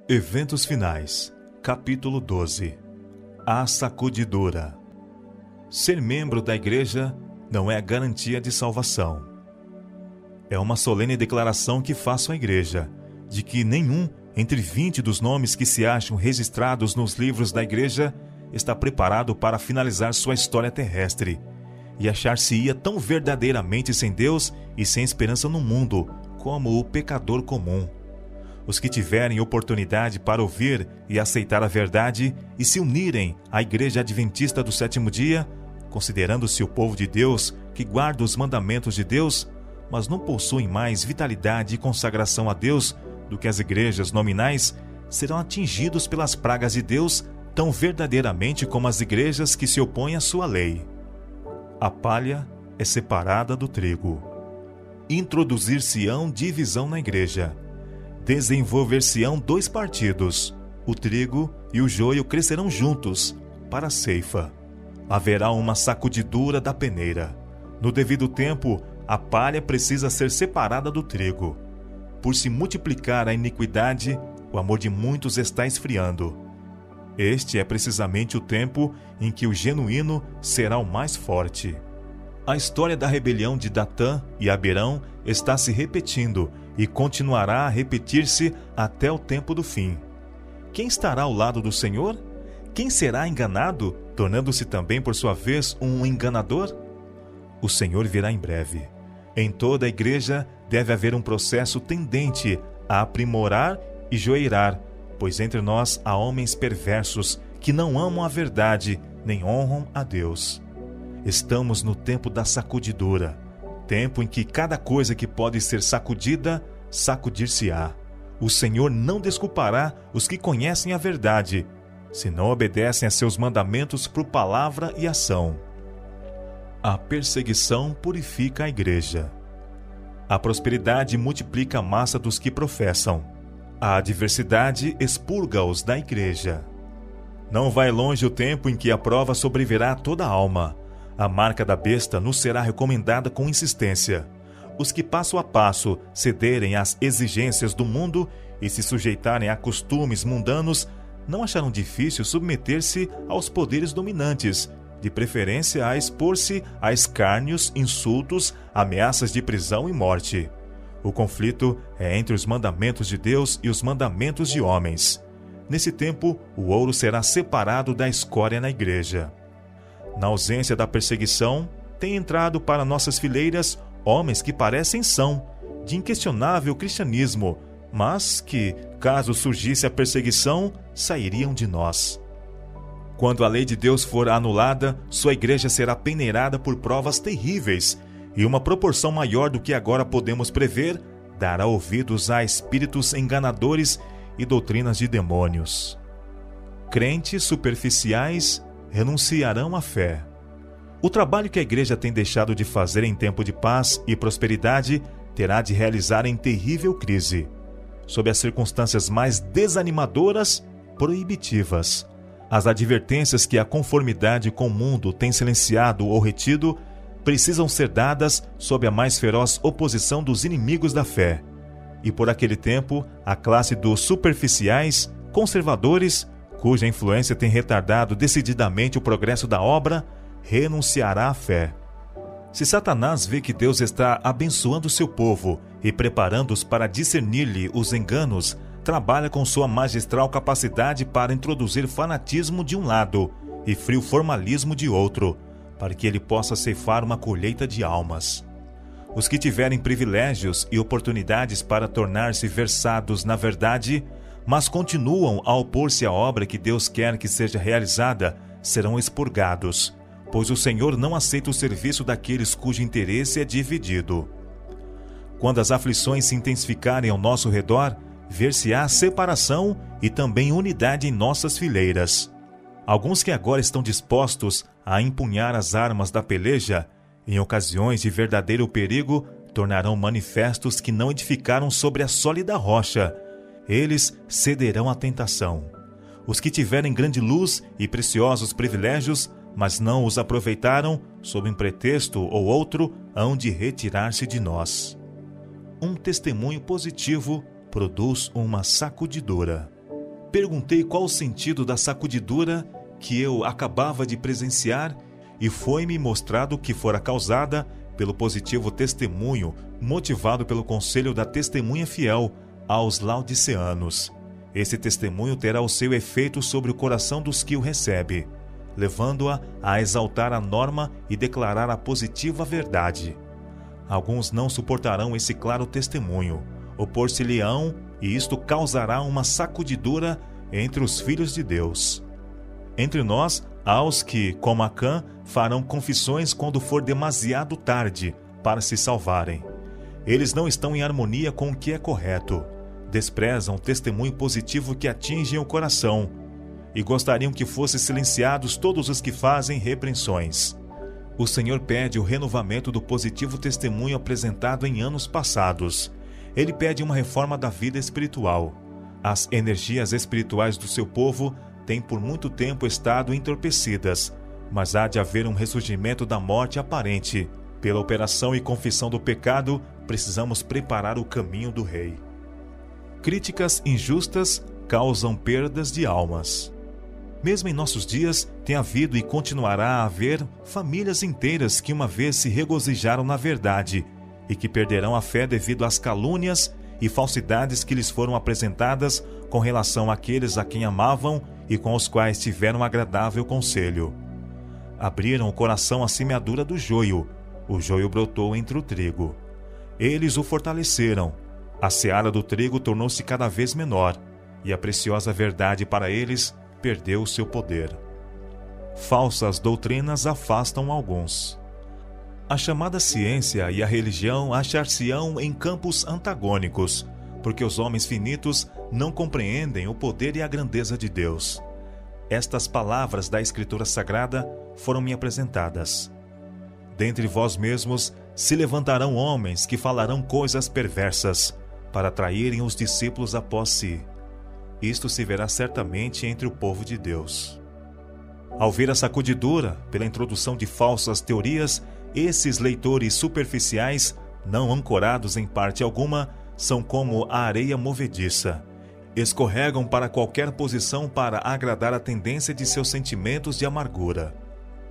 Eventos finais, capítulo 12. A sacudidura. Ser membro da igreja não é a garantia de salvação. É uma solene declaração que faço à igreja, de que nenhum entre 20 dos nomes que se acham registrados nos livros da igreja está preparado para finalizar sua história terrestre e achar-se-ia tão verdadeiramente sem Deus e sem esperança no mundo como o pecador comum. Os que tiverem oportunidade para ouvir e aceitar a verdade e se unirem à Igreja Adventista do Sétimo Dia, considerando-se o povo de Deus que guarda os mandamentos de Deus, mas não possuem mais vitalidade e consagração a Deus do que as igrejas nominais, serão atingidos pelas pragas de Deus tão verdadeiramente como as igrejas que se opõem à sua lei. A palha é separada do trigo. Introduzir-se-ão divisão na igreja. Desenvolver-se-ão dois partidos. O trigo e o joio crescerão juntos para a ceifa. Haverá uma sacudidura da peneira. No devido tempo, a palha precisa ser separada do trigo. Por se multiplicar a iniquidade, o amor de muitos está esfriando. Este é precisamente o tempo em que o genuíno será o mais forte. A história da rebelião de Datã e Abirão está se repetindo e continuará a repetir-se até o tempo do fim. Quem estará ao lado do Senhor? Quem será enganado, tornando-se também por sua vez um enganador? O Senhor virá em breve. Em toda a igreja deve haver um processo tendente a aprimorar e joeirar, pois entre nós há homens perversos que não amam a verdade nem honram a Deus. Estamos no tempo da sacudidura, tempo em que cada coisa que pode ser sacudida, sacudir-se-á. O Senhor não desculpará os que conhecem a verdade, se não obedecem a seus mandamentos por palavra e ação. A perseguição purifica a igreja. A prosperidade multiplica a massa dos que professam. A adversidade expurga-os da igreja. Não vai longe o tempo em que a prova sobrevirá a toda a alma. A marca da besta nos será recomendada com insistência. Os que passo a passo cederem às exigências do mundo e se sujeitarem a costumes mundanos não acharão difícil submeter-se aos poderes dominantes, de preferência a expor-se a escárnios, insultos, ameaças de prisão e morte. O conflito é entre os mandamentos de Deus e os mandamentos de homens. Nesse tempo, o ouro será separado da escória na igreja. Na ausência da perseguição, tem entrado para nossas fileiras homens que parecem são, de inquestionável cristianismo, mas que, caso surgisse a perseguição, sairiam de nós. Quando a lei de Deus for anulada, sua igreja será peneirada por provas terríveis, e uma proporção maior do que agora podemos prever dará ouvidos a espíritos enganadores e doutrinas de demônios. Crentes superficiais renunciarão à fé. O trabalho que a igreja tem deixado de fazer em tempo de paz e prosperidade terá de realizar em terrível crise. Sob as circunstâncias mais desanimadoras, proibitivas. As advertências que a conformidade com o mundo tem silenciado ou retido precisam ser dadas sob a mais feroz oposição dos inimigos da fé. E por aquele tempo, a classe dos superficiais, conservadores, cuja influência tem retardado decididamente o progresso da obra, renunciará à fé. Se Satanás vê que Deus está abençoando seu povo e preparando-os para discernir-lhe os enganos, trabalha com sua magistral capacidade para introduzir fanatismo de um lado e frio formalismo de outro, para que ele possa ceifar uma colheita de almas. Os que tiverem privilégios e oportunidades para tornar-se versados na verdade, mas continuam a opor-se à obra que Deus quer que seja realizada, serão expurgados, pois o Senhor não aceita o serviço daqueles cujo interesse é dividido. Quando as aflições se intensificarem ao nosso redor, ver-se-á separação e também unidade em nossas fileiras. Alguns que agora estão dispostos a empunhar as armas da peleja, em ocasiões de verdadeiro perigo, tornarão manifestos que não edificaram sobre a sólida rocha. Eles cederão à tentação. Os que tiverem grande luz e preciosos privilégios, mas não os aproveitaram, sob um pretexto ou outro, hão de retirar-se de nós. um testemunho positivo produz uma sacudidora. Perguntei qual o sentido da sacudidura que eu acabava de presenciar e foi-me mostrado que fora causada pelo positivo testemunho motivado pelo conselho da testemunha fiel aos laodiceanos. Esse testemunho terá o seu efeito sobre o coração dos que o recebem, levando-a a exaltar a norma e declarar a positiva verdade. Alguns não suportarão esse claro testemunho, opor-se-lhe-ão, e isto causará uma sacudidura entre os filhos de Deus. Entre nós, há os que, como Acã, farão confissões quando for demasiado tarde para se salvarem. Eles não estão em harmonia com o que é correto, desprezam o testemunho positivo que atinge o coração e gostariam que fossem silenciados todos os que fazem repreensões. O Senhor pede o renovamento do positivo testemunho apresentado em anos passados. Ele pede uma reforma da vida espiritual. As energias espirituais do seu povo têm por muito tempo estado entorpecidas, mas há de haver um ressurgimento da morte aparente. Pela operação e confissão do pecado, precisamos preparar o caminho do Rei. Críticas injustas causam perdas de almas. Mesmo em nossos dias, tem havido e continuará a haver famílias inteiras que uma vez se regozijaram na verdade e que perderão a fé devido às calúnias e falsidades que lhes foram apresentadas com relação àqueles a quem amavam e com os quais tiveram agradável conselho. Abriram o coração à semeadura do joio, o joio brotou entre o trigo. Eles o fortaleceram, a seara do trigo tornou-se cada vez menor, e a preciosa verdade para eles perdeu o seu poder. Falsas doutrinas afastam alguns. A chamada ciência e a religião achar-se-ão em campos antagônicos, porque os homens finitos não compreendem o poder e a grandeza de Deus. Estas palavras da Escritura Sagrada foram-me apresentadas. Dentre vós mesmos se levantarão homens que falarão coisas perversas, para atraírem os discípulos após si. Isto se verá certamente entre o povo de Deus. Ao ver a sacudidura pela introdução de falsas teorias, esses leitores superficiais, não ancorados em parte alguma, são como a areia movediça. Escorregam para qualquer posição para agradar a tendência de seus sentimentos de amargura.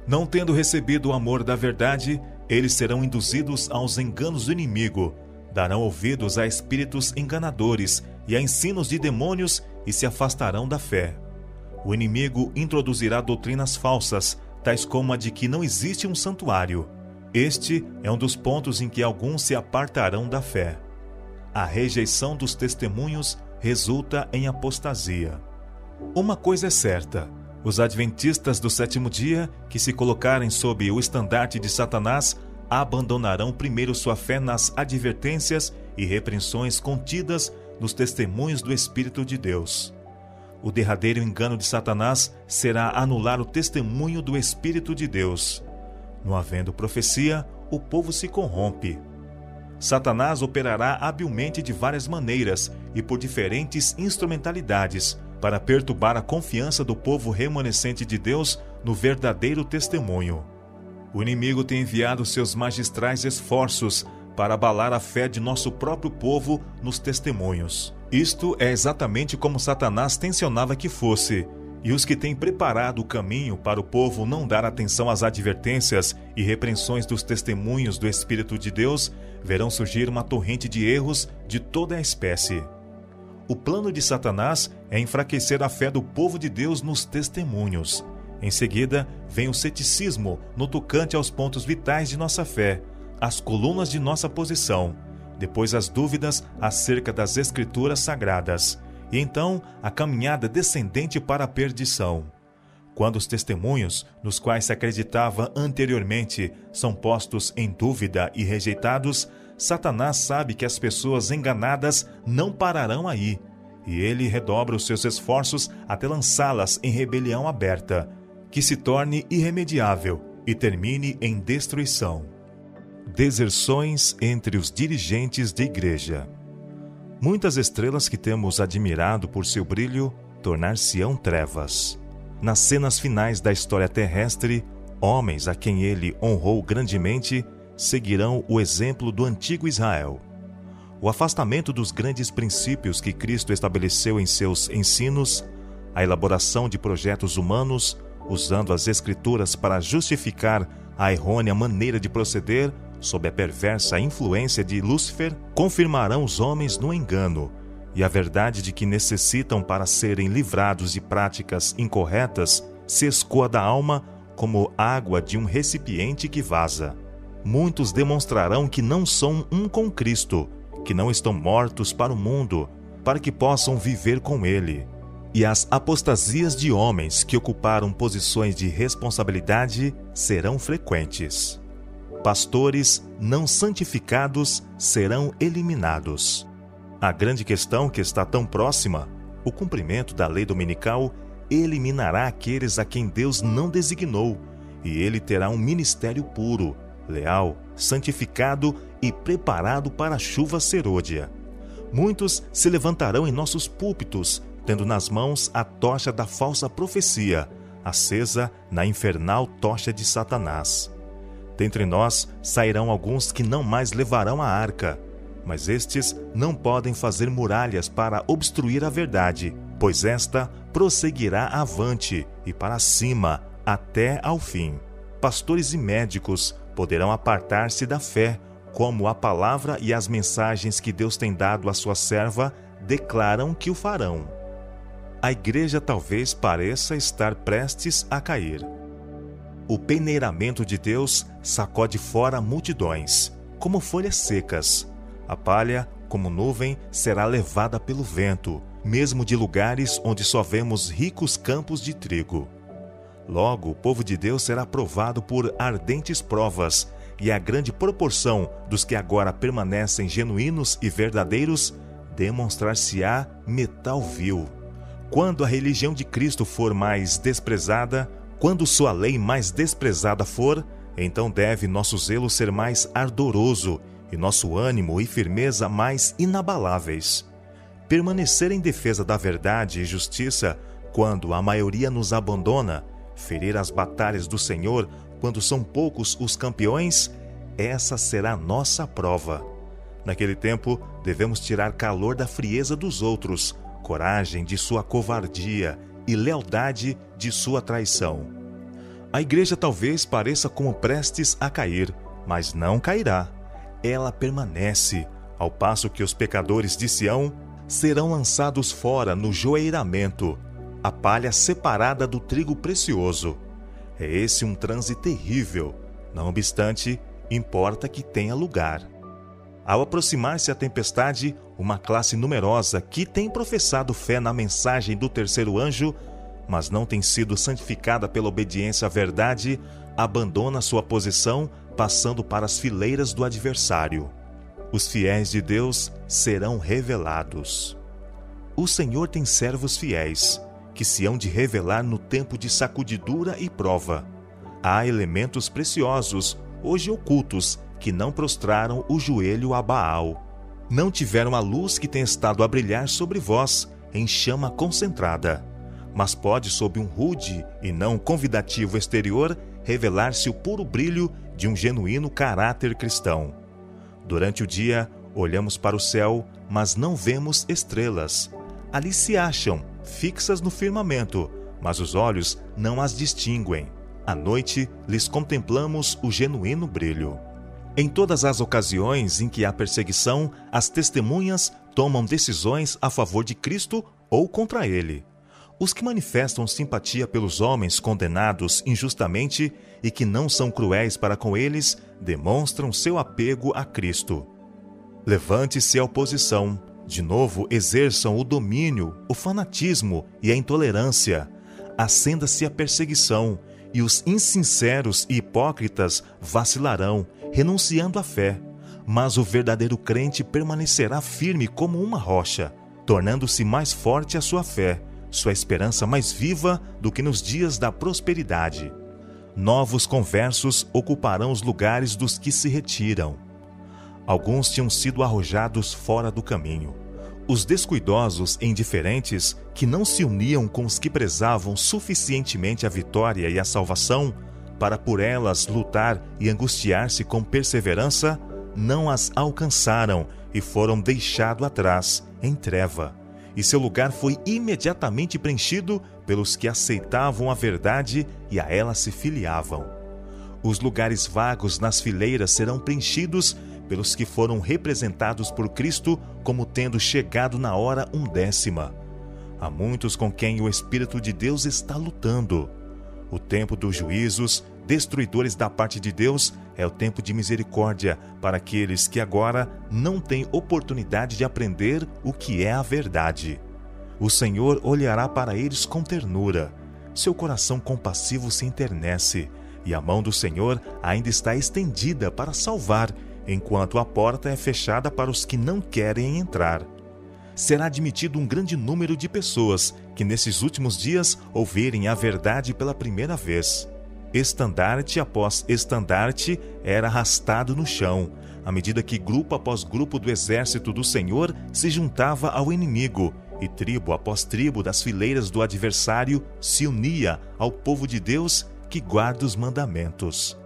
Não tendo recebido o amor da verdade, eles serão induzidos aos enganos do inimigo, darão ouvidos a espíritos enganadores e a ensinos de demônios e se afastarão da fé. O inimigo introduzirá doutrinas falsas, tais como a de que não existe um santuário. Este é um dos pontos em que alguns se apartarão da fé. A rejeição dos testemunhos resulta em apostasia. Uma coisa é certa: os adventistas do sétimo dia, que se colocarem sob o estandarte de Satanás, abandonarão primeiro sua fé nas advertências e repreensões contidas nos testemunhos do Espírito de Deus. O derradeiro engano de Satanás será anular o testemunho do Espírito de Deus. Não havendo profecia, o povo se corrompe. Satanás operará habilmente de várias maneiras e por diferentes instrumentalidades para perturbar a confiança do povo remanescente de Deus no verdadeiro testemunho. O inimigo tem enviado seus magistrais esforços para abalar a fé de nosso próprio povo nos testemunhos. Isto é exatamente como Satanás tensionava que fosse, e os que têm preparado o caminho para o povo não dar atenção às advertências e repreensões dos testemunhos do Espírito de Deus, verão surgir uma torrente de erros de toda a espécie. O plano de Satanás é enfraquecer a fé do povo de Deus nos testemunhos. Em seguida, vem o ceticismo no tocante aos pontos vitais de nossa fé, as colunas de nossa posição, depois as dúvidas acerca das Escrituras Sagradas, e então a caminhada descendente para a perdição. Quando os testemunhos, nos quais se acreditava anteriormente, são postos em dúvida e rejeitados, Satanás sabe que as pessoas enganadas não pararão aí, e ele redobra os seus esforços até lançá-las em rebelião aberta, que se torne irremediável e termine em destruição. Deserções entre os dirigentes de igreja. Muitas estrelas que temos admirado por seu brilho tornar-se-ão trevas. Nas cenas finais da história terrestre, homens a quem ele honrou grandemente seguirão o exemplo do antigo Israel. o afastamento dos grandes princípios que Cristo estabeleceu em seus ensinos, a elaboração de projetos humanos, usando as Escrituras para justificar a errônea maneira de proceder, sob a perversa influência de Lúcifer, confirmarão os homens no engano, e a verdade de que necessitam para serem livrados de práticas incorretas se escoa da alma como água de um recipiente que vaza. Muitos demonstrarão que não são um com Cristo, que não estão mortos para o mundo, para que possam viver com Ele. E as apostasias de homens que ocuparam posições de responsabilidade serão frequentes. Pastores não santificados serão eliminados. A grande questão que está tão próxima, o cumprimento da lei dominical, eliminará aqueles a quem Deus não designou, e ele terá um ministério puro, leal, santificado e preparado para a chuva serôdia. Muitos se levantarão em nossos púlpitos, tendo nas mãos a tocha da falsa profecia, acesa na infernal tocha de Satanás. Dentre nós sairão alguns que não mais levarão a arca, mas estes não podem fazer muralhas para obstruir a verdade, pois esta prosseguirá avante e para cima até ao fim. Pastores e médicos poderão apartar-se da fé, como a palavra e as mensagens que Deus tem dado à sua serva declaram que o farão. A igreja talvez pareça estar prestes a cair. O peneiramento de Deus sacode fora multidões, como folhas secas. A palha, como nuvem, será levada pelo vento, mesmo de lugares onde só vemos ricos campos de trigo. Logo, o povo de Deus será provado por ardentes provas, e a grande proporção dos que agora permanecem genuínos e verdadeiros demonstrar-se-á metal vil. Quando a religião de Cristo for mais desprezada, quando sua lei mais desprezada for, então deve nosso zelo ser mais ardoroso e nosso ânimo e firmeza mais inabaláveis. Permanecer em defesa da verdade e justiça quando a maioria nos abandona, ferir as batalhas do Senhor quando são poucos os campeões, essa será nossa prova. Naquele tempo, devemos tirar calor da frieza dos outros, coragem de sua covardia e lealdade de sua traição. A igreja talvez pareça como prestes a cair, mas não cairá. Ela permanece, ao passo que os pecadores de Sião serão lançados fora no joeiramento, a palha separada do trigo precioso. É esse um transe terrível. Não obstante, importa que tenha lugar. Ao aproximar-se a tempestade, uma classe numerosa que tem professado fé na mensagem do terceiro anjo, mas não tem sido santificada pela obediência à verdade, abandona sua posição, passando para as fileiras do adversário. Os fiéis de Deus serão revelados. O Senhor tem servos fiéis, que se hão de revelar no tempo de sacudidura e prova. Há elementos preciosos, hoje ocultos, que não prostraram o joelho a Baal. Não tiveram a luz que tem estado a brilhar sobre vós, em chama concentrada. Mas pode, sob um rude e não convidativo exterior, revelar-se o puro brilho de um genuíno caráter cristão. Durante o dia, olhamos para o céu, mas não vemos estrelas. Ali se acham, fixas no firmamento, mas os olhos não as distinguem. À noite, lhes contemplamos o genuíno brilho. Em todas as ocasiões em que há perseguição, as testemunhas tomam decisões a favor de Cristo ou contra ele. Os que manifestam simpatia pelos homens condenados injustamente e que não são cruéis para com eles, demonstram seu apego a Cristo. Levante-se a oposição. De novo, exerçam o domínio, o fanatismo e a intolerância. Acenda-se a perseguição, e os insinceros e hipócritas vacilarão, renunciando à fé. Mas o verdadeiro crente permanecerá firme como uma rocha, tornando-se mais forte a sua fé, sua esperança mais viva do que nos dias da prosperidade. Novos conversos ocuparão os lugares dos que se retiram. Alguns tinham sido arrojados fora do caminho. Os descuidosos e indiferentes, que não se uniam com os que prezavam suficientemente a vitória e a salvação, para por elas lutar e angustiar-se com perseverança, não as alcançaram e foram deixados atrás, em treva, e seu lugar foi imediatamente preenchido pelos que aceitavam a verdade e a ela se filiavam. Os lugares vagos nas fileiras serão preenchidos pelos que foram representados por Cristo como tendo chegado na hora undécima. Há muitos com quem o Espírito de Deus está lutando. O tempo dos juízos destruidores da parte de Deus é o tempo de misericórdia para aqueles que agora não têm oportunidade de aprender o que é a verdade. O Senhor olhará para eles com ternura. Seu coração compassivo se enternece, e a mão do Senhor ainda está estendida para salvar, enquanto a porta é fechada para os que não querem entrar. Será admitido um grande número de pessoas que nesses últimos dias ouvirem a verdade pela primeira vez. Estandarte após estandarte era arrastado no chão, à medida que grupo após grupo do exército do Senhor se juntava ao inimigo, e tribo após tribo das fileiras do adversário se unia ao povo de Deus que guarda os mandamentos.